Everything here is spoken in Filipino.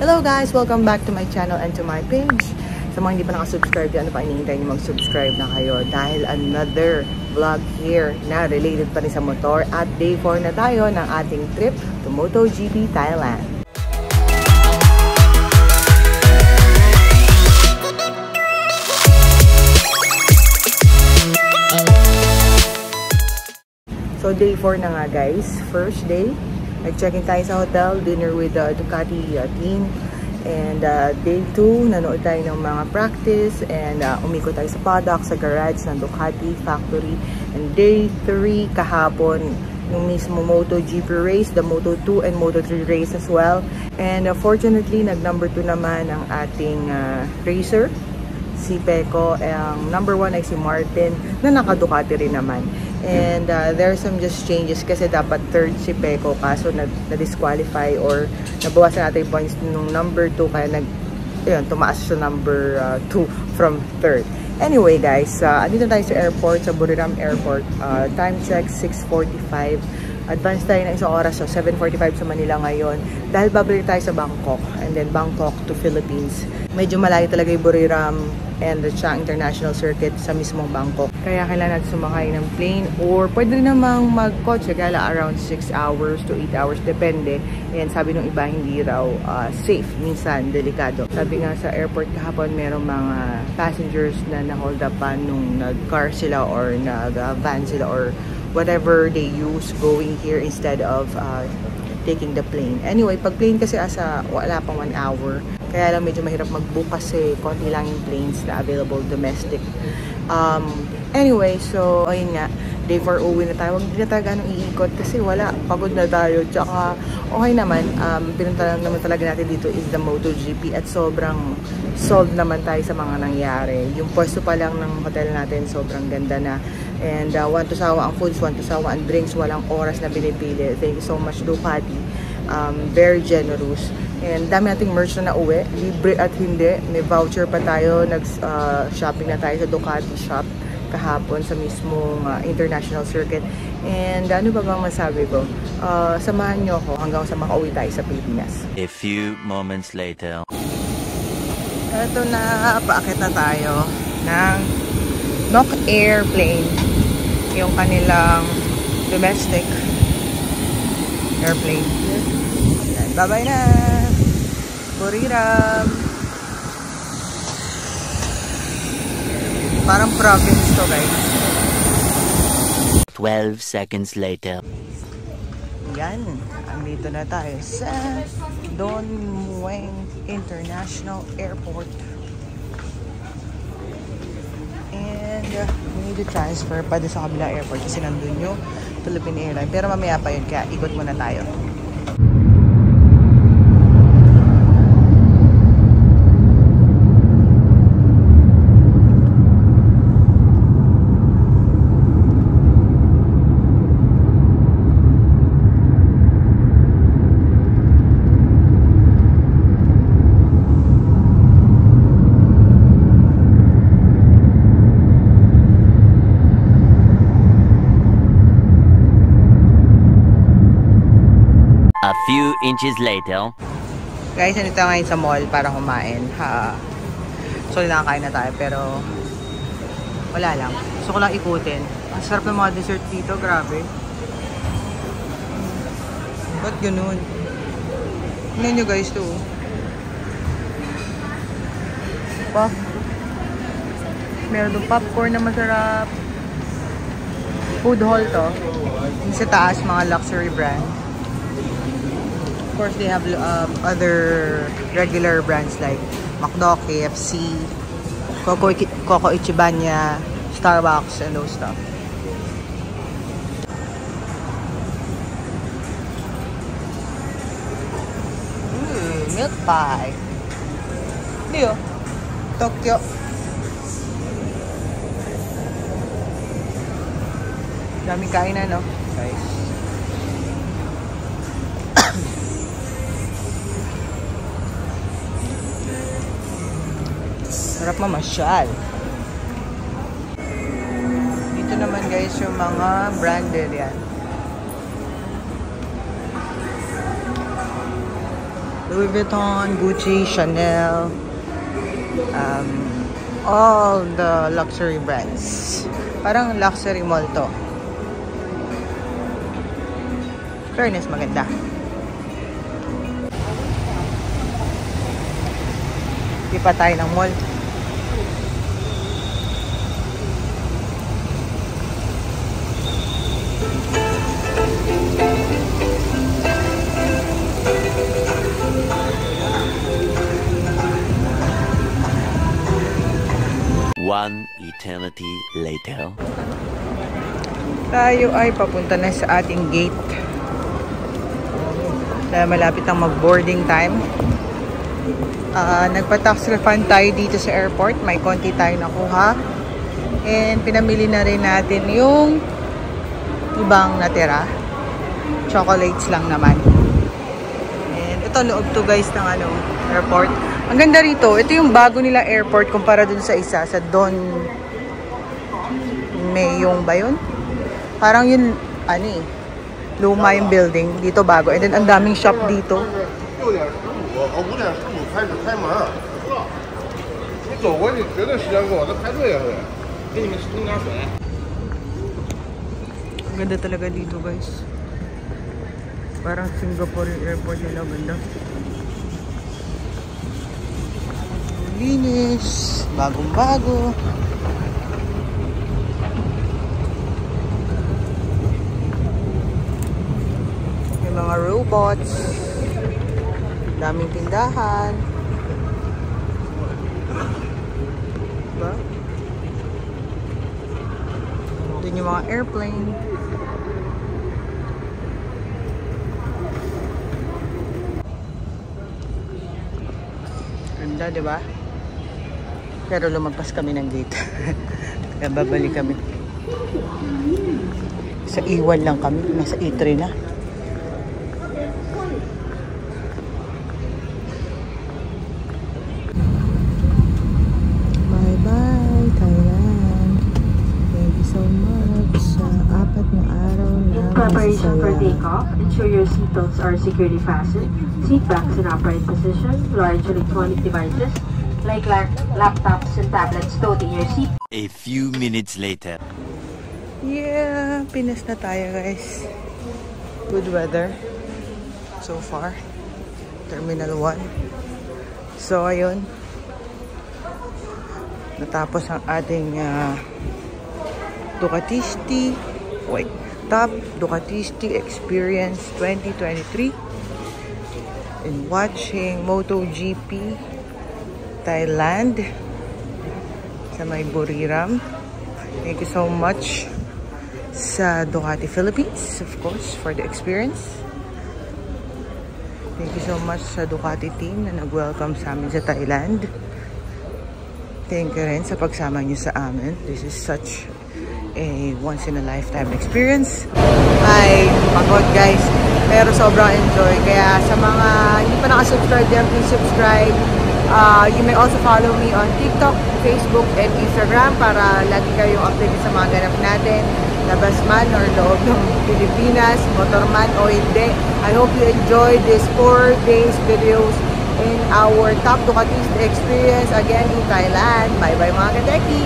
Hello guys! Welcome back to my channel and to my page. Sa mga hindi pa nakasubscribe, ano pa hinihintay niyo mag-subscribe na kayo dahil another vlog here na related pa rin sa motor at day 4 na tayo ng ating trip to MotoGP Thailand. So day 4 na nga guys, first day. Nag-check-in tayo sa hotel, dinner with the Ducati team. And day 2, nanood tayo ng mga practice and umikot tayo sa paddock, sa garage ng Ducati factory. And day 3, kahapon, yung mismo MotoGP race, the Moto2 and Moto3 race as well. And fortunately, nag-number 2 naman ang ating racer, si Pecco. Ang number 1 ay si Martin, na naka-Ducati rin naman. And there are some just changes kasi dapat third si Pecco kaso na-disqualify or nabawasan natin yung points nung number 2 kaya tumaas sa number 2 from third. Anyway guys, andito tayo sa airport, sa Buriram Airport. Time check 6:45. Advance tayo ng isang oras, so 7:45 sa Manila ngayon dahil babalik tayo sa Bangkok and then Bangkok to Philippines. Medyo malayo talaga yung Buriram and the Chang International Circuit sa mismong Bangkok. Kaya kailangan natin sumakay ng plane or pwede rin namang mag-kotse kaya around 6 hours to 8 hours depende. And sabi nung iba hindi raw safe, minsan delikado. Sabi nga sa airport kahapon merong mga passengers na na-hold up pa nung nag-car sila or nag-van sila or whatever they use going here instead of taking the plane. Anyway, pag plane kasi wala pang 1 hour. Kaya lang medyo mahirap mag-book kasi konti lang yung planes na available domestic. Anyway, so ayun nga, day 4 uwi na tayo. Huwag na tayo ganong iikot kasi wala, pagod na tayo. Tsaka okay naman, pinunta naman talaga natin dito is the MotoGP at sobrang solved naman tayo sa mga nangyari. Yung pwesto pa lang ng hotel natin sobrang ganda na. And want to sawa ang foods, want to sawa ang drinks, walang oras na binipili. Thank you so much Ducati. Very generous. And dami nating merch na nauwi, libre at hindi. May voucher pa tayo, nag-shopping na tayo sa Ducati shop kahapon sa mismong international circuit. And ano ba bang masabi ko? Samahan nyo ako hanggang sa makauwi tayo sa Pilipinas. A few moments later. Ito na, paakit na tayo ng Nok Airplane. Yung kanilang domestic airplane. Bye-bye na! Buriram! Parang province to guys. 12 seconds later. Yan. Andito na tayo sa Don Mueang International Airport. And we need to transfer pa sa kabilang airport kasi nandun yung Philippine Airlines. Pero mamaya pa yun kaya ikot muna tayo. A few inches later. Guys, nandito ngayon sa mall para kumain. So, nakakain na tayo pero wala lang. Gusto ko lang ikutin. Ang sarap ng mga dessert dito, grabe. Ba't ganun? Tingnan nyo guys to. Meron doon popcorn na masarap. Food hall to. Yung sa taas, mga luxury brand. Of course, they have other regular brands like McDo, KFC, Coco Ichibanya, Starbucks, and those stuff. Milk pie. Dio. Tokyo. Daming kainan, no? Guys. Sarap mamasyal. Dito naman guys yung mga branded yan. Louis Vuitton, Gucci, Chanel, all the luxury brands. Parang luxury mall to. Fairness, maganda. Di pa tayo ng mall. One eternity later. Tayo ay papunta na sa ating gate. Dahil malapit ang mag-boarding time. Nagpa-tax refund tayo dito sa airport. May konti tayo nakuha. And pinamili na rin natin yung ibang natira. Chocolates lang naman. And ito loob to guys ng airport. Ang ganda rito, ito yung bago nila airport kumpara dun sa isa, sa Don Mayong ba yun? Parang yun, luma yung building. Dito bago. And then ang daming shop dito. Ang ganda talaga dito guys. Parang Singapore yung airport nila, ganda. Linis, bagong-bago. May mga robots. Daming tindahan. Diba? Doon yung mga airplane. Ganda, diba? Pero lumagpas kami ng gate. Kaya babalik kami. Sa iwan lang kami. Nasa E3 na. Bye-bye, Thailand. Thank you so much sa 4 na araw na Preparation for takeoff. Ensure your seatbelts are securely fastened. Seat backs in upright position. Large electronic devices like laptops and tablets stowed in your seat. A few minutes later. Yeah, Pinas na tayo guys. Good weather so far. Terminal 1. So ayun. Natapos ang ating Top Ducatisti Experience 2023 in watching MotoGP Thailand sa may Buriram. Thank you so much sa Ducati Philippines, of course, for the experience. Thank you so much sa Ducati team na nag-welcome sa amin sa Thailand. Thank you rin sa pagsama niyo sa amin. This is such a once-in-a-lifetime experience. Ay, pagod guys. Pero sobrang enjoy. Kaya sa mga hindi pa nakasubscribe dyan, please subscribe. You may also follow me on TikTok, Facebook, and Instagram para lagi kayong updated sa mga ganap natin. Labas man or loob ng Pilipinas, motor man o hindi. I hope you enjoyed this 4 days videos in our Top Ducati's experience again in Thailand. Bye-bye mga kadeki!